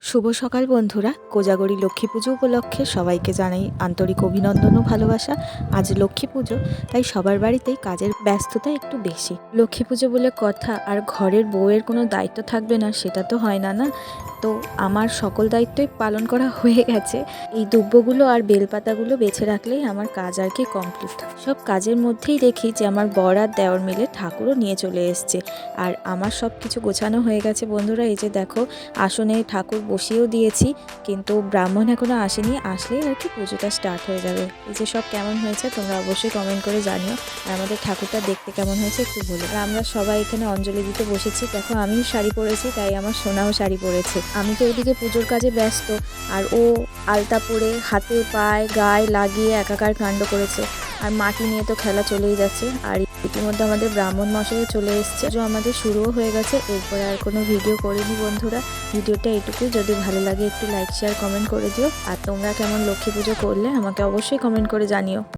শুভ সকাল বন্ধুরা। কোজাগরী লক্ষ্মী পুজো উপলক্ষে সবাইকে জানাই আন্তরিক অভিনন্দন ও ভালোবাসা। আজ লক্ষ্মী পুজো, তাই সবার বাড়িতেই কাজের ব্যস্ততা একটু বেশি। লক্ষ্মী পুজো বলে কথা, আর ঘরের বউয়ের কোনো দায়িত্ব থাকবে না সেটা তো হয় না। তো আমার সকল দায়িত্বই পালন করা হয়ে গেছে। এই দুব্বগুলো আর বেলপাতাগুলো বেছে রাখলেই আমার কাজ আর কি কমপ্লিট। সব কাজের মধ্যেই দেখি যে আমার বর আর দেওর মিলে ঠাকুরও নিয়ে চলে এসছে, আর আমার সব কিছু গোছানো হয়ে গেছে বন্ধুরা। এই যে দেখো, আসনে ঠাকুর বসিয়েও দিয়েছি, কিন্তু ব্রাহ্মণ এখনো আসেনি। আসলেই আর কি পুজোটা স্টার্ট হয়ে যাবে। এই যে সব কেমন হয়েছে তোমরা অবশ্যই কমেন্ট করে জানিও, আর আমাদের ঠাকুরটা দেখতে কেমন হয়েছে একটু বলো। আর আমরা সবাই এখানে অঞ্জলি দিতে বসেছি। দেখো, আমিও শাড়ি পরেছি, তাই আমার সোনাও শাড়ি পরেছে। আমি তো এদিকে পুজোর কাজে ব্যস্ত, আর ও আলতা পরে হাতে পায়ে গায়ে লাগিয়ে একাকার কাণ্ড করেছে। আর মাটি নিয়ে তো খেলা চলেই যাচ্ছে। আর ইতিমধ্যে আমাদের ব্রাহ্মণ মশাইও চলে এসছে, যে আমাদের শুরুও হয়ে গেছে। এরপরে আর কোনো ভিডিও করিনি বন্ধুরা। ভিডিওটা এইটুকুই। যদি ভালো লাগে একটু লাইক শেয়ার কমেন্ট করে দিও। আর তোমরা কেমন লক্ষ্মী পুজো করলে আমাকে অবশ্যই কমেন্ট করে জানিও।